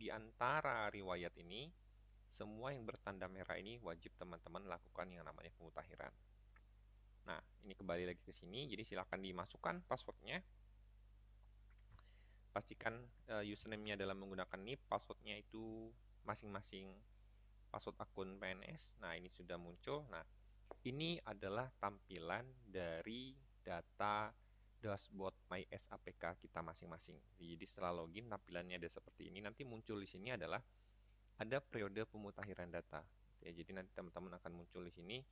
di antara riwayat ini, semua yang bertanda merah ini wajib teman-teman lakukan yang namanya pemutakhiran. Nah, ini kembali lagi ke sini, jadi silakan dimasukkan passwordnya. Pastikan username-nya dalam menggunakan NIP, passwordnya itu masing-masing password akun PNS. Nah, ini sudah muncul. Nah, ini adalah tampilan dari data dashboard My SAPK kita masing-masing. Jadi setelah login tampilannya ada seperti ini. Nanti muncul di sini adalah ada periode pemutakhiran data. Ya, jadi nanti teman-teman akan muncul di sini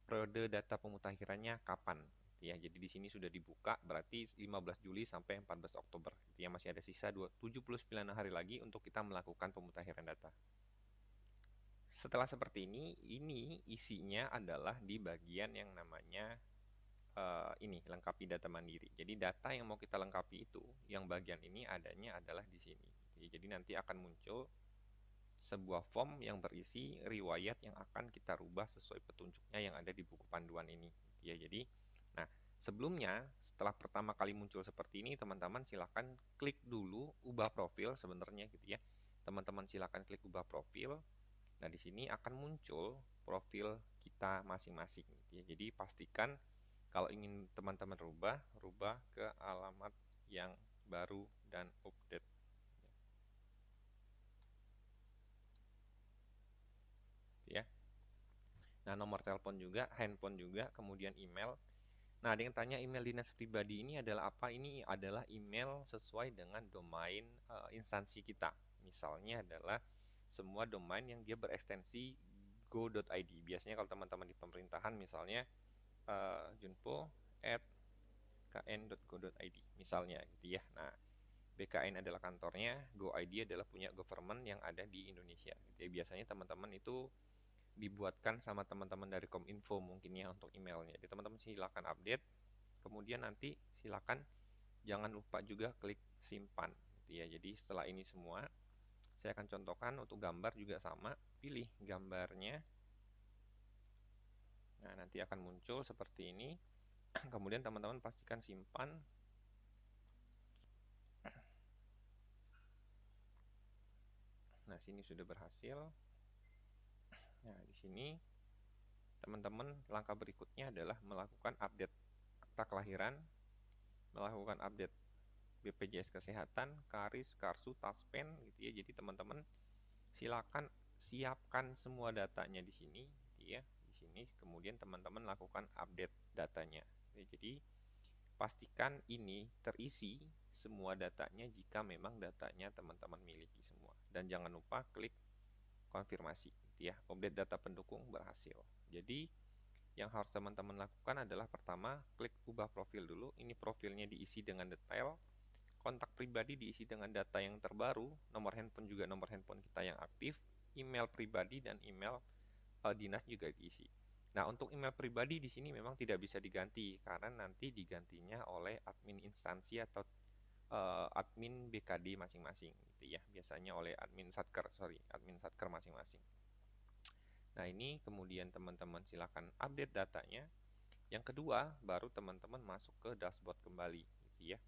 periode data pemutakhirannya kapan. Ya, jadi di sini sudah dibuka berarti 15 Juli sampai 14 Oktober. Ya, masih ada sisa 79 hari lagi untuk kita melakukan pemutakhiran data. Setelah seperti ini isinya adalah di bagian yang namanya ini lengkapi data mandiri. Jadi data yang mau kita lengkapi itu, yang bagian ini adanya adalah di sini. Jadi nanti akan muncul sebuah form yang berisi riwayat yang akan kita rubah sesuai petunjuknya yang ada di buku panduan ini. Ya, jadi, nah sebelumnya setelah pertama kali muncul seperti ini, teman-teman silakan klik dulu ubah profil sebenarnya gitu ya. Teman-teman silakan klik ubah profil. Nah, di sini akan muncul profil kita masing-masing. Ya. Jadi pastikan kalau ingin teman-teman rubah ke alamat yang baru dan update. Ya. Nah, nomor telepon juga, handphone juga, kemudian email. Nah, ada yang tanya email dinas pribadi ini adalah apa? Ini adalah email sesuai dengan domain instansi kita. Misalnya adalah semua domain yang dia berekstensi go.id. Biasanya kalau teman-teman di pemerintahan misalnya junpo@kn.go.id misalnya gitu ya. Nah, BKN adalah kantornya, GoID adalah punya government yang ada di Indonesia. Jadi biasanya teman-teman itu dibuatkan sama teman-teman dari Kominfo mungkin ya untuk emailnya. Jadi teman-teman silakan update. Kemudian nanti silakan jangan lupa juga klik simpan gitu ya. Jadi setelah ini semua saya akan contohkan untuk gambar juga sama, pilih gambarnya. Nah, nanti akan muncul seperti ini. Kemudian teman-teman pastikan simpan. Nah, sini sudah berhasil. Nah, di sini teman-teman langkah berikutnya adalah melakukan update akta kelahiran, melakukan update BPJS Kesehatan, KARIS, KARSU, TASPEN gitu ya. Jadi teman-teman silakan siapkan semua datanya di sini gitu ya. Di sini kemudian teman-teman lakukan update datanya. Ya, jadi pastikan ini terisi semua datanya jika memang datanya teman-teman miliki semua. Dan jangan lupa klik konfirmasi gitu ya. Update data pendukung berhasil. Jadi yang harus teman-teman lakukan adalah pertama, klik ubah profil dulu. Ini profilnya diisi dengan detail. Kontak pribadi diisi dengan data yang terbaru. Nomor handphone juga nomor handphone kita yang aktif. Email pribadi dan email dinas juga diisi. Nah, untuk email pribadi di sini memang tidak bisa diganti karena nanti digantinya oleh admin instansi atau admin BKD masing-masing gitu ya. Biasanya oleh admin satker masing-masing. Nah, ini kemudian teman-teman silakan update datanya. Yang kedua, baru teman-teman masuk ke dashboard kembali gitu ya.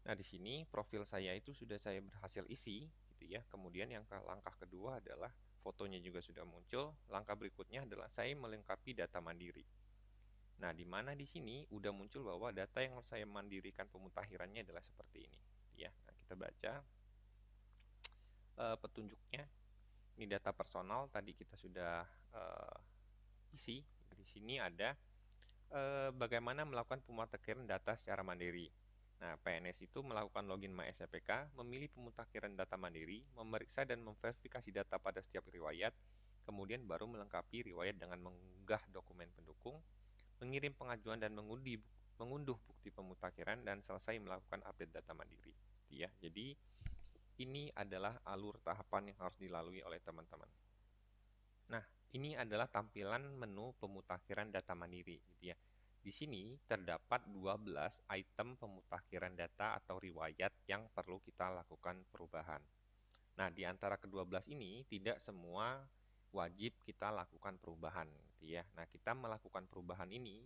Nah, di sini profil saya itu sudah saya berhasil isi gitu ya. Kemudian yang langkah kedua adalah fotonya juga sudah muncul. Langkah berikutnya adalah saya melengkapi data mandiri. Nah, di mana di sini udah muncul bahwa data yang saya mandirikan pemutakhirannya adalah seperti ini ya. Nah, kita baca petunjuknya. Ini data personal tadi kita sudah isi. Di sini ada bagaimana melakukan pemutakhiran data secara mandiri. Nah, PNS itu melakukan login MySPK, memilih pemutakhiran data mandiri, memeriksa dan memverifikasi data pada setiap riwayat, kemudian baru melengkapi riwayat dengan mengunggah dokumen pendukung, mengirim pengajuan dan mengunduh bukti pemutakhiran, dan selesai melakukan update data mandiri. Ya, jadi ini adalah alur tahapan yang harus dilalui oleh teman-teman. Nah, ini adalah tampilan menu pemutakhiran data mandiri gitu ya. Di sini terdapat 12 item pemutakhiran data atau riwayat yang perlu kita lakukan perubahan. Nah, di antara ke-12 ini tidak semua wajib kita lakukan perubahan gitu ya. Nah, kita melakukan perubahan ini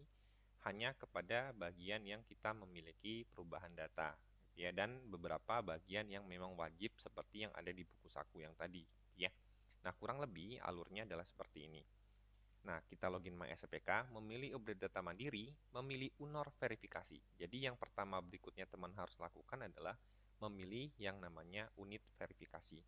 hanya kepada bagian yang kita memiliki perubahan data ya, dan beberapa bagian yang memang wajib seperti yang ada di buku saku yang tadi, ya. Nah, kurang lebih alurnya adalah seperti ini. Nah, kita login MySPK, memilih update data mandiri, memilih UNOR verifikasi. Jadi yang pertama berikutnya teman harus lakukan adalah memilih yang namanya unit verifikasi.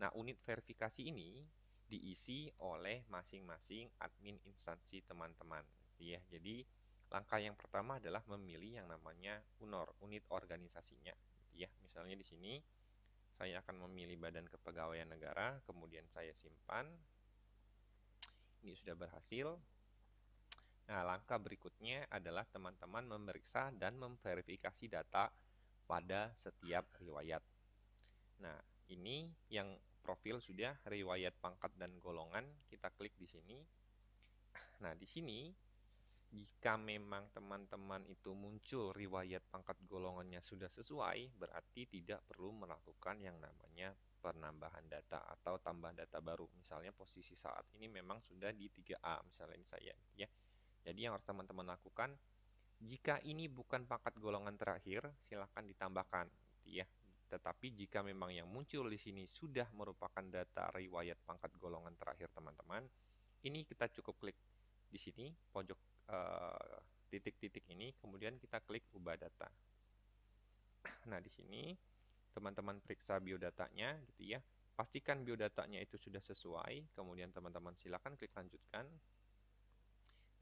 Nah, unit verifikasi ini diisi oleh masing-masing admin instansi teman-teman, ya. Jadi langkah yang pertama adalah memilih yang namanya UNOR, unit organisasinya, ya. Misalnya di sini saya akan memilih Badan Kepegawaian Negara, kemudian saya simpan. Ini sudah berhasil. Nah, langkah berikutnya adalah teman-teman memeriksa dan memverifikasi data pada setiap riwayat. Nah, ini yang profil sudah riwayat pangkat dan golongan, kita klik di sini. Nah, di sini jika memang teman-teman itu muncul riwayat pangkat golongannya sudah sesuai, berarti tidak perlu melakukan yang namanya penambahan data atau tambah data baru. Misalnya posisi saat ini memang sudah di 3A, misalnya ini saya, ya. Jadi yang harus teman-teman lakukan, jika ini bukan pangkat golongan terakhir, silakan ditambahkan, ya. Tetapi jika memang yang muncul di sini sudah merupakan data riwayat pangkat golongan terakhir teman-teman, ini kita cukup klik di sini pojok titik-titik ini, kemudian kita klik ubah data. Nah, di sini teman-teman periksa biodatanya, gitu ya. Pastikan biodatanya itu sudah sesuai, kemudian teman-teman silakan klik lanjutkan.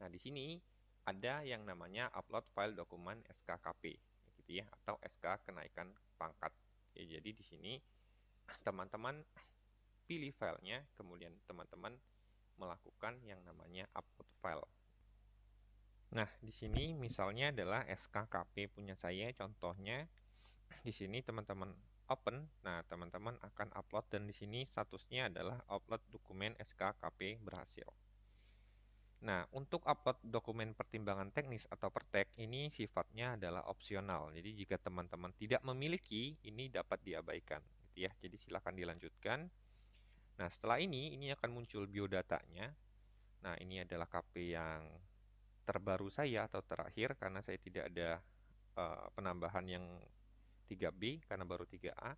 Nah, di sini ada yang namanya upload file dokumen SKKP, gitu ya, atau SK kenaikan pangkat. Ya, jadi di sini teman-teman pilih filenya, kemudian teman-teman melakukan yang namanya upload file. Nah, di sini misalnya adalah SKKP punya saya, contohnya di sini teman-teman open. Nah, teman-teman akan upload dan di sini statusnya adalah upload dokumen SKKP berhasil. Nah, untuk upload dokumen pertimbangan teknis atau pertek ini sifatnya adalah opsional. Jadi jika teman-teman tidak memiliki, ini dapat diabaikan, gitu ya. Jadi silakan dilanjutkan. Nah, setelah ini akan muncul biodatanya. Nah, ini adalah KP yang terbaru saya atau terakhir karena saya tidak ada penambahan yang 3B karena baru 3A.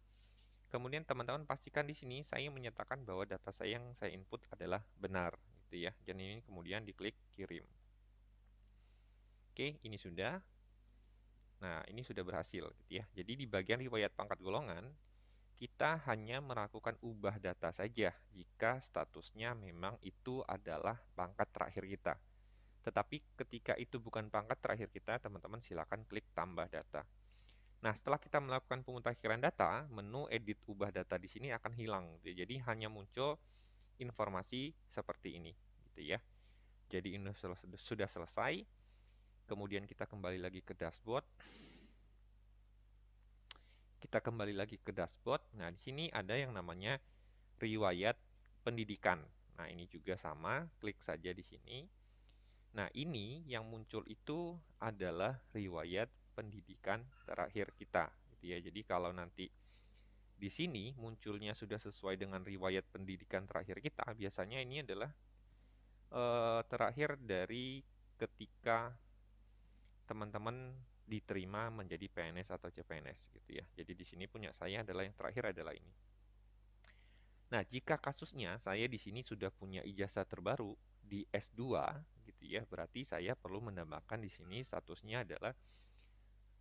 Kemudian teman-teman pastikan di sini saya menyatakan bahwa data saya yang saya input adalah benar, gitu ya. Dan ini kemudian diklik kirim. Oke, ini sudah. Nah, ini sudah berhasil, gitu ya. Jadi di bagian riwayat pangkat golongan, kita hanya melakukan ubah data saja jika statusnya memang itu adalah pangkat terakhir kita. Tetapi ketika itu bukan pangkat terakhir kita, teman-teman silakan klik tambah data. Nah, setelah kita melakukan pemutakhiran data, menu edit ubah data di sini akan hilang. Jadi hanya muncul informasi seperti ini, gitu ya. Jadi ini sudah selesai. Kemudian kita kembali lagi ke dashboard. Kita kembali lagi ke dashboard. Nah, di sini ada yang namanya riwayat pendidikan. Nah, ini juga sama, klik saja di sini. Nah, ini yang muncul itu adalah riwayat pendidikan terakhir kita, gitu ya. Jadi kalau nanti di sini munculnya sudah sesuai dengan riwayat pendidikan terakhir kita, biasanya ini adalah terakhir dari ketika teman-teman diterima menjadi PNS atau CPNS, gitu ya. Jadi di sini punya saya adalah yang terakhir adalah ini. Nah, jika kasusnya saya di sini sudah punya ijazah terbaru di S2, gitu ya, berarti saya perlu menambahkan di sini statusnya adalah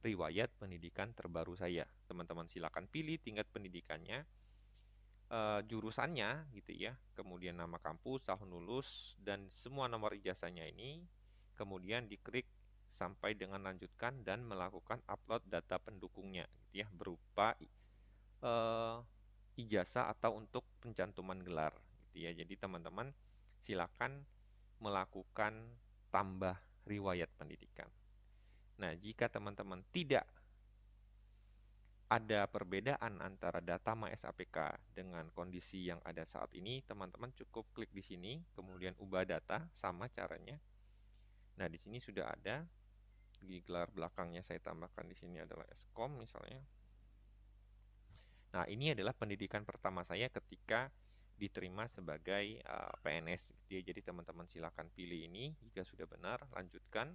riwayat pendidikan terbaru saya. Teman-teman silakan pilih tingkat pendidikannya, jurusannya, gitu ya, kemudian nama kampus, tahun lulus, dan semua nomor ijazahnya ini, kemudian diklik sampai dengan lanjutkan dan melakukan upload data pendukungnya, gitu ya, berupa ijazah atau untuk pencantuman gelar, gitu ya. Jadi teman-teman silakan melakukan tambah riwayat pendidikan. Nah, jika teman-teman tidak ada perbedaan antara data MySAPK dengan kondisi yang ada saat ini, teman-teman cukup klik di sini, kemudian ubah data, sama caranya. Nah, di sini sudah ada, di gelar belakangnya saya tambahkan di sini adalah Eskom misalnya. Nah, ini adalah pendidikan pertama saya ketika diterima sebagai PNS, gitu ya. Jadi teman-teman silakan pilih ini jika sudah benar, lanjutkan.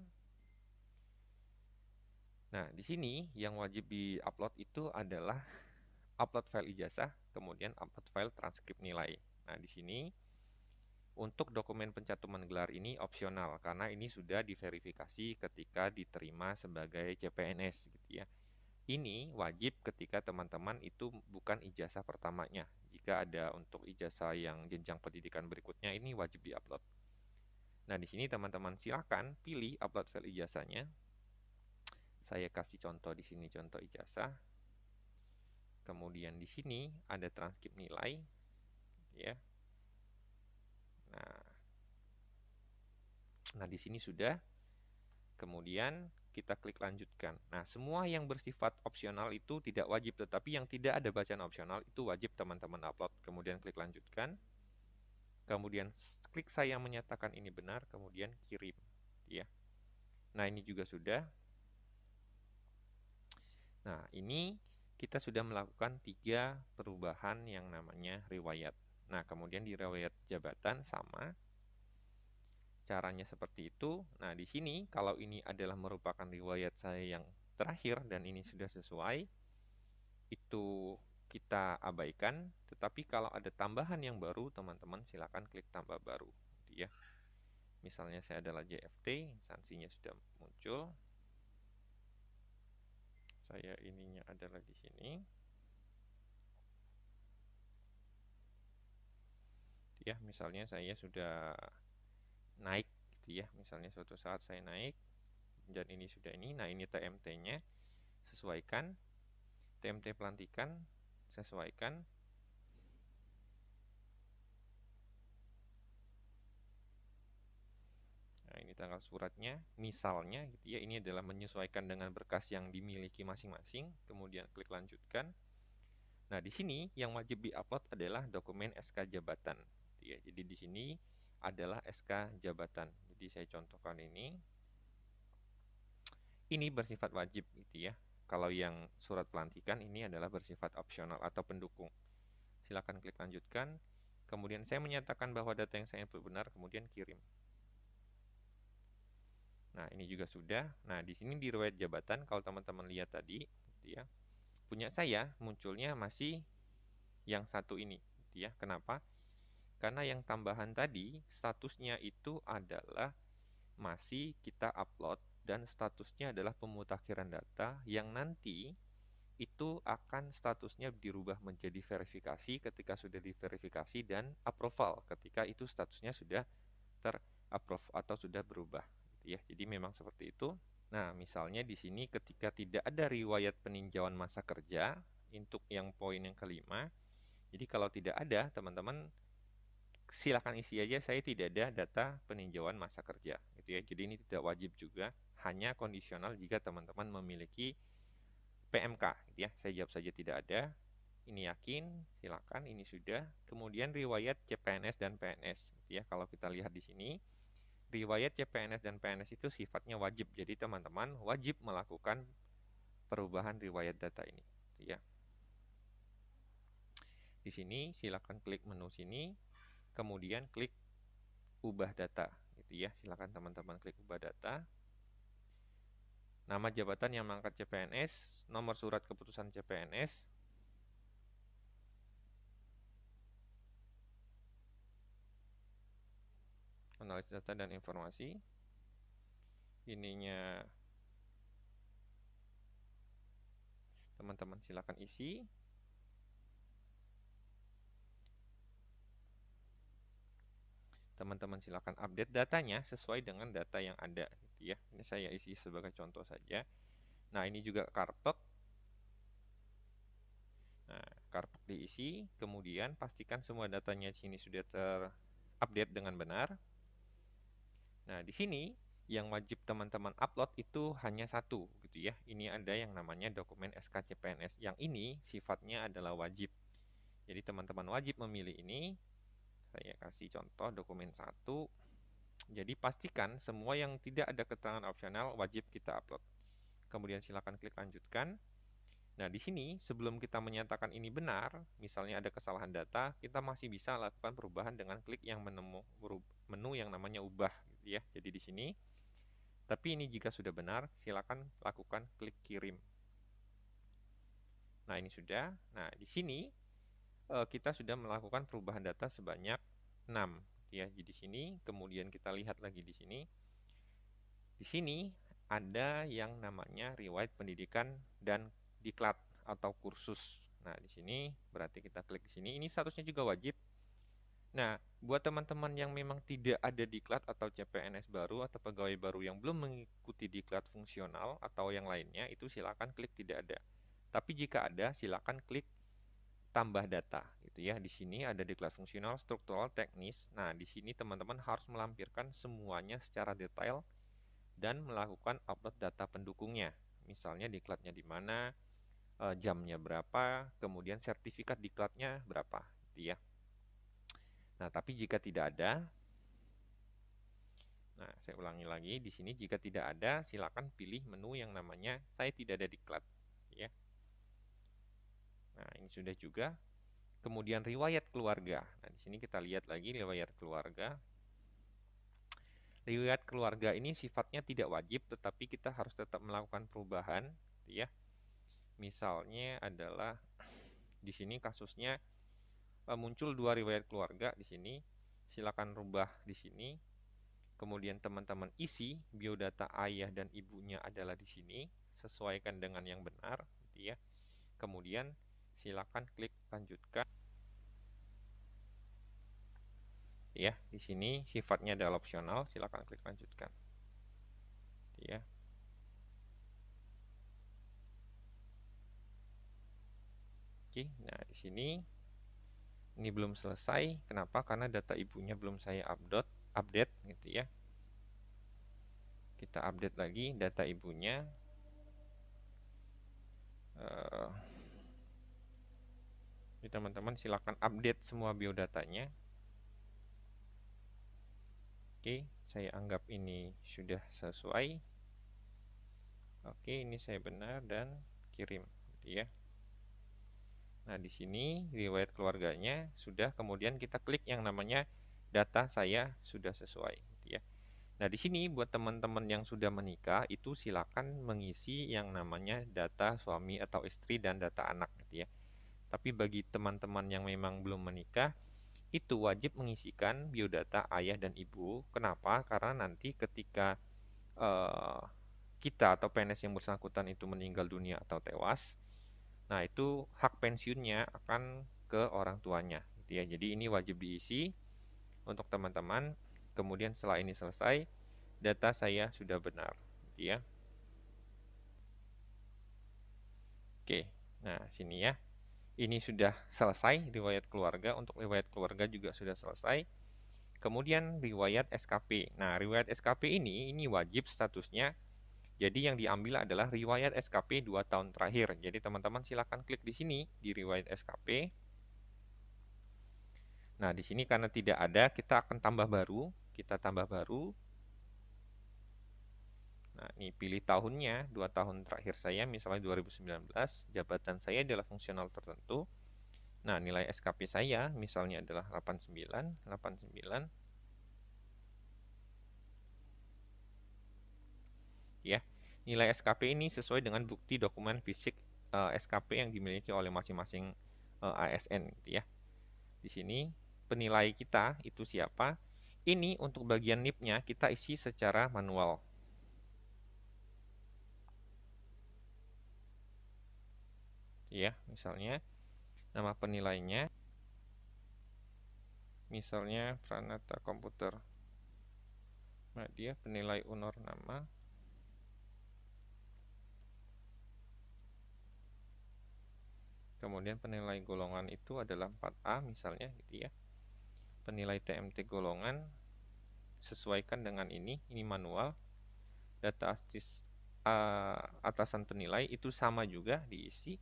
Nah, di sini yang wajib di-upload itu adalah upload file ijazah, kemudian upload file transkrip nilai. Nah, di sini untuk dokumen pencatuman gelar ini opsional karena ini sudah diverifikasi ketika diterima sebagai CPNS gitu ya. Ini wajib ketika teman-teman itu bukan ijazah pertamanya. Jika ada untuk ijazah yang jenjang pendidikan berikutnya ini wajib diupload. Nah, di sini teman-teman silakan pilih upload file ijazahnya. Saya kasih contoh di sini contoh ijazah. Kemudian di sini ada transkrip nilai ya. Nah, di sini sudah. Kemudian kita klik lanjutkan. Nah, semua yang bersifat opsional itu tidak wajib, tetapi yang tidak ada bacaan opsional itu wajib teman-teman upload. Kemudian klik lanjutkan. Kemudian klik saya menyatakan ini benar, kemudian kirim. Ya. Nah, ini juga sudah. Nah, ini kita sudah melakukan 3 perubahan yang namanya riwayat. Nah, kemudian di riwayat jabatan sama. Caranya seperti itu. Nah, di sini kalau ini adalah merupakan riwayat saya yang terakhir dan ini sudah sesuai, itu kita abaikan. Tetapi kalau ada tambahan yang baru, teman-teman silakan klik tambah baru. Ya. Misalnya saya adalah JFT, instansinya sudah muncul. Saya ininya adalah di sini. Ya, misalnya saya sudah naik gitu ya. Misalnya suatu saat saya naik dan ini sudah ini. Nah, ini TMT-nya. Sesuaikan. TMT pelantikan sesuaikan. Nah, ini tanggal suratnya, misalnya gitu ya, ini adalah menyesuaikan dengan berkas yang dimiliki masing-masing, kemudian klik lanjutkan. Nah, di sini yang wajib diupload adalah dokumen SK jabatan. Gitu ya. Jadi di sini adalah SK jabatan. Jadi saya contohkan ini. Ini bersifat wajib gitu ya. Kalau yang surat pelantikan ini adalah bersifat opsional atau pendukung. Silakan klik lanjutkan. Kemudian saya menyatakan bahwa data yang saya input benar, kemudian kirim. Nah, ini juga sudah. Nah, di sini di riwayat jabatan, kalau teman-teman lihat tadi, gitu ya, punya saya munculnya masih yang satu ini. Gitu ya. Kenapa? Karena yang tambahan tadi, statusnya itu adalah masih kita upload dan statusnya adalah pemutakhiran data yang nanti itu akan statusnya dirubah menjadi verifikasi ketika sudah diverifikasi dan approval ketika itu statusnya sudah terapprove atau sudah berubah gitu ya. Jadi memang seperti itu. Nah, misalnya di sini ketika tidak ada riwayat peninjauan masa kerja untuk yang poin yang kelima. Jadi kalau tidak ada, teman-teman silakan isi aja saya tidak ada data peninjauan masa kerja gitu ya. Jadi ini tidak wajib juga, hanya kondisional jika teman-teman memiliki PMK gitu ya. Saya jawab saja tidak ada. Ini yakin, silakan ini sudah. Kemudian riwayat CPNS dan PNS gitu ya. Kalau kita lihat di sini, riwayat CPNS dan PNS itu sifatnya wajib. Jadi teman-teman wajib melakukan perubahan riwayat data ini gitu ya. Di sini silakan klik menu sini, kemudian klik ubah data gitu ya. Silakan teman-teman klik ubah data. Nama jabatan yang mengangkat CPNS, nomor surat keputusan CPNS, analis data dan informasi. Ininya teman-teman silakan isi. Teman-teman silakan update datanya sesuai dengan data yang ada gitu ya. Ini saya isi sebagai contoh saja. Nah, ini juga karpet. Nah, karpet diisi, kemudian pastikan semua datanya di sini sudah terupdate dengan benar. Nah, di sini yang wajib teman-teman upload itu hanya satu gitu ya. Ini ada yang namanya dokumen SKCPNS. Yang ini sifatnya adalah wajib. Jadi teman-teman wajib memilih ini. Saya kasih contoh dokumen 1. Jadi pastikan semua yang tidak ada keterangan opsional wajib kita upload. Kemudian silakan klik lanjutkan. Nah, di sini sebelum kita menyatakan ini benar, misalnya ada kesalahan data, kita masih bisa lakukan perubahan dengan klik yang menu yang namanya ubah gitu ya. Jadi di sini Tapi ini jika sudah benar, silakan lakukan klik kirim. Nah, ini sudah. Nah, di sini kita sudah melakukan perubahan data sebanyak 6 ya. Jadi di sini kemudian kita lihat lagi di sini. Di sini ada yang namanya riwayat pendidikan dan diklat atau kursus. Nah, di sini berarti kita klik di sini. Ini statusnya juga wajib. Nah, buat teman-teman yang memang tidak ada diklat atau CPNS baru atau pegawai baru yang belum mengikuti diklat fungsional atau yang lainnya, itu silakan klik tidak ada. Tapi jika ada, silakan klik tambah data gitu ya. Di sini ada diklat fungsional, struktural, teknis. Nah, di sini teman-teman harus melampirkan semuanya secara detail dan melakukan upload data pendukungnya. Misalnya diklatnya di mana, jamnya berapa, kemudian sertifikat diklatnya berapa, gitu ya. Nah, tapi jika tidak ada, nah saya ulangi lagi, di sini jika tidak ada, silakan pilih menu yang namanya saya tidak ada diklat, ya. Nah, ini sudah juga. Kemudian riwayat keluarga. Nah, di sini kita lihat lagi riwayat keluarga. Riwayat keluarga ini sifatnya tidak wajib, tetapi kita harus tetap melakukan perubahan, ya. Misalnya adalah di sini kasusnya muncul 2 riwayat keluarga di sini. Silakan rubah di sini. Kemudian teman-teman isi biodata ayah dan ibunya adalah di sini, sesuaikan dengan yang benar, gitu ya. Kemudian silakan klik lanjutkan. Ya, di sini sifatnya adalah opsional, silakan klik lanjutkan. Ya. Oke, nah di sini ini belum selesai. Kenapa? Karena data ibunya belum saya update gitu ya. Kita update lagi data ibunya. Jadi teman-teman silakan update semua biodatanya. Oke, saya anggap ini sudah sesuai. Oke, ini saya benar dan kirim, gitu ya. Nah, di sini riwayat keluarganya sudah, kemudian kita klik yang namanya data saya sudah sesuai, gitu ya. Nah, di sini buat teman-teman yang sudah menikah itu silakan mengisi yang namanya data suami atau istri dan data anak, gitu ya. Tapi bagi teman-teman yang memang belum menikah, itu wajib mengisikan biodata ayah dan ibu. Kenapa? Karena nanti ketika eh, kita atau PNS yang bersangkutan itu meninggal dunia atau tewas, nah itu hak pensiunnya akan ke orang tuanya, gitu ya. Jadi ini wajib diisi untuk teman-teman. Kemudian setelah ini selesai, data saya sudah benar, gitu ya. Oke, nah sini ya. Ini sudah selesai riwayat keluarga. Untuk riwayat keluarga juga sudah selesai. Kemudian riwayat SKP. Nah, riwayat SKP ini wajib statusnya. Jadi yang diambil adalah riwayat SKP 2 tahun terakhir. Jadi teman-teman silakan klik di sini di riwayat SKP. Nah, di sini karena tidak ada, kita akan tambah baru. Kita tambah baru. Nah, ini pilih tahunnya, 2 tahun terakhir saya, misalnya 2019. Jabatan saya adalah fungsional tertentu. Nah, nilai SKP saya misalnya adalah 89, 89. Ya, nilai SKP ini sesuai dengan bukti dokumen fisik SKP yang dimiliki oleh masing-masing ASN, gitu ya. Di sini penilai kita itu siapa? Ini untuk bagian NIP-nya kita isi secara manual. Ya, misalnya nama penilainya, misalnya Pranata Komputer. Nah, dia penilai honor nama. Kemudian penilai golongan itu adalah 4A misalnya gitu ya. Penilai TMT golongan sesuaikan dengan ini manual. Data atasan penilai itu sama juga diisi.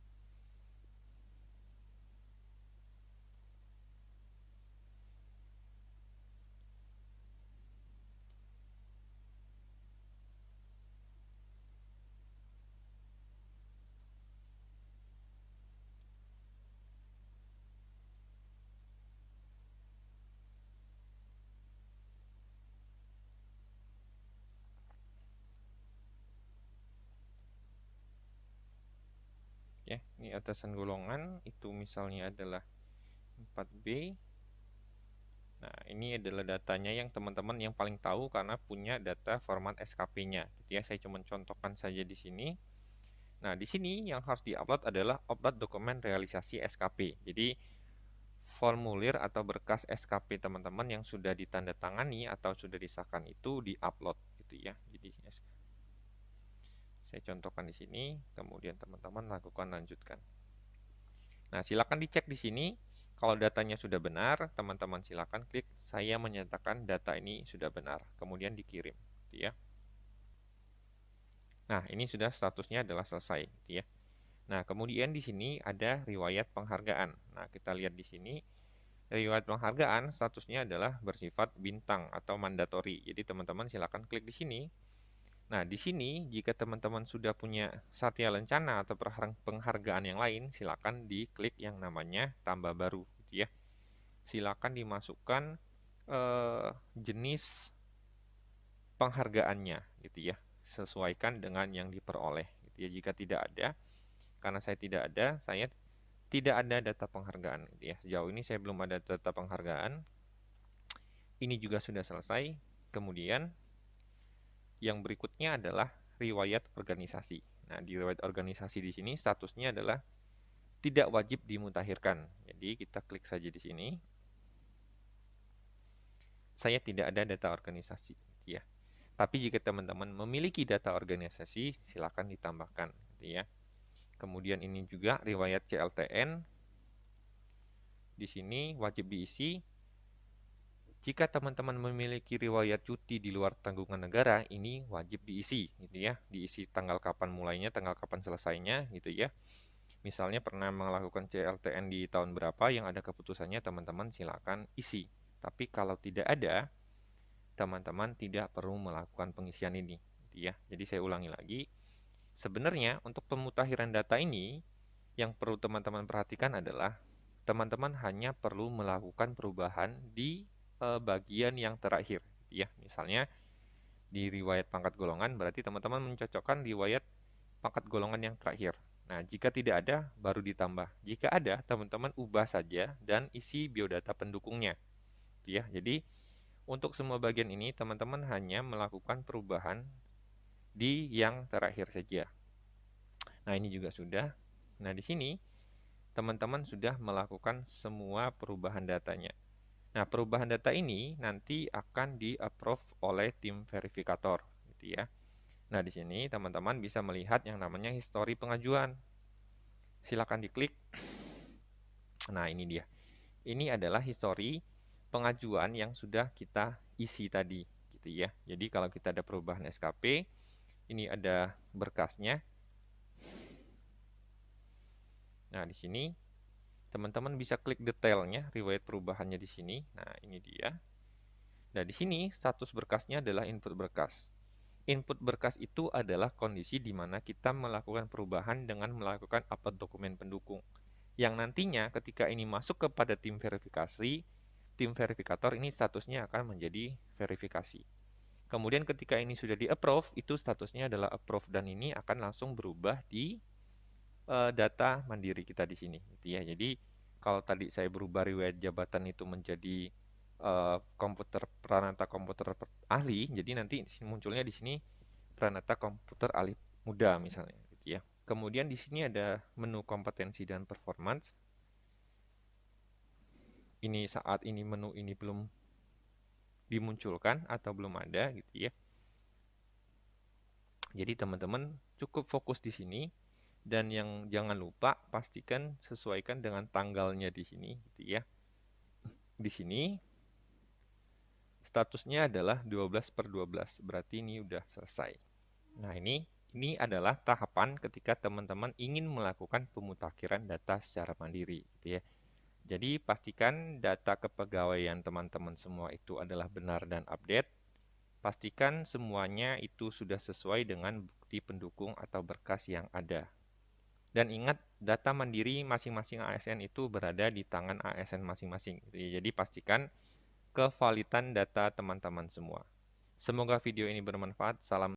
ya. Ini atasan golongan, itu misalnya adalah 4B. Nah, ini adalah datanya yang teman-teman yang paling tahu karena punya data format SKP-nya, gitu ya. Saya cuma contohkan saja di sini. Nah, di sini yang harus diupload adalah upload dokumen realisasi SKP. Jadi, formulir atau berkas SKP teman-teman yang sudah ditandatangani atau sudah disahkan itu diupload, gitu ya. Jadi, saya contohkan di sini, kemudian teman-teman lakukan lanjutkan. Nah, silakan dicek di sini. Kalau datanya sudah benar, teman-teman silakan klik saya menyatakan data ini sudah benar, kemudian dikirim, gitu ya. Nah, ini sudah statusnya adalah selesai, gitu ya. Nah, kemudian di sini ada riwayat penghargaan. Nah, kita lihat di sini riwayat penghargaan statusnya adalah bersifat bintang atau mandatori. Jadi teman-teman silakan klik di sini. Nah, di sini jika teman-teman sudah punya Satya Lencana atau penghargaan yang lain, silakan diklik yang namanya tambah baru, gitu ya. Silakan dimasukkan jenis penghargaannya, gitu ya. Sesuaikan dengan yang diperoleh, gitu ya. Jika tidak ada, karena saya tidak ada, saya tidak ada data penghargaan, gitu ya. Sejauh ini saya belum ada data penghargaan. Ini juga sudah selesai. Kemudian yang berikutnya adalah riwayat organisasi. Nah, di riwayat organisasi di sini statusnya adalah tidak wajib dimutakhirkan. Jadi kita klik saja di sini. Saya tidak ada data organisasi, ya. Tapi jika teman-teman memiliki data organisasi, silakan ditambahkan, gitu ya. Kemudian ini juga riwayat CLTN. Di sini wajib diisi. Jika teman-teman memiliki riwayat cuti di luar tanggungan negara, ini wajib diisi, gitu ya. Diisi tanggal kapan mulainya, tanggal kapan selesainya, gitu ya. Misalnya pernah melakukan CLTN di tahun berapa yang ada keputusannya, teman-teman silakan isi. Tapi kalau tidak ada, teman-teman tidak perlu melakukan pengisian ini, gitu ya. Jadi saya ulangi lagi. Sebenarnya untuk pemutakhiran data ini, yang perlu teman-teman perhatikan adalah teman-teman hanya perlu melakukan perubahan di bagian yang terakhir, ya. Misalnya di riwayat pangkat golongan berarti teman-teman mencocokkan riwayat pangkat golongan yang terakhir. Nah, jika tidak ada baru ditambah. Jika ada, teman-teman ubah saja dan isi biodata pendukungnya, ya. Jadi untuk semua bagian ini teman-teman hanya melakukan perubahan di yang terakhir saja. Nah, ini juga sudah. Nah, di sini teman-teman sudah melakukan semua perubahan datanya. Nah, perubahan data ini nanti akan di-approve oleh tim verifikator, gitu ya. Nah, di sini teman-teman bisa melihat yang namanya histori pengajuan. Silakan diklik. Nah, ini dia. Ini adalah histori pengajuan yang sudah kita isi tadi, gitu ya. Jadi kalau kita ada perubahan SKP, ini ada berkasnya. Nah, di sini teman-teman bisa klik detailnya, riwayat perubahannya di sini. Nah, ini dia. Nah, di sini status berkasnya adalah input berkas. Input berkas itu adalah kondisi di mana kita melakukan perubahan dengan melakukan upload dokumen pendukung. Yang nantinya ketika ini masuk kepada tim verifikasi, tim verifikator ini statusnya akan menjadi verifikasi. Kemudian ketika ini sudah di-approve, itu statusnya adalah approve dan ini akan langsung berubah di data mandiri kita di sini, gitu ya. Jadi kalau tadi saya berubah riwayat jabatan itu menjadi Pranata komputer ahli, jadi nanti munculnya di sini Pranata komputer ahli muda misalnya, gitu ya. Kemudian di sini ada menu kompetensi dan performance. Ini saat ini menu ini belum dimunculkan atau belum ada, gitu ya. Jadi teman-teman cukup fokus di sini. Dan yang jangan lupa pastikan sesuaikan dengan tanggalnya di sini, gitu ya. Di sini statusnya adalah 12/12, berarti ini udah selesai. Nah, ini adalah tahapan ketika teman-teman ingin melakukan pemutakhiran data secara mandiri, gitu ya. Jadi pastikan data kepegawaian teman-teman semua itu adalah benar dan update. Pastikan semuanya itu sudah sesuai dengan bukti pendukung atau berkas yang ada. Dan ingat, data mandiri masing-masing ASN itu berada di tangan ASN masing-masing. Jadi pastikan kevalidan data teman-teman semua. Semoga video ini bermanfaat. Salam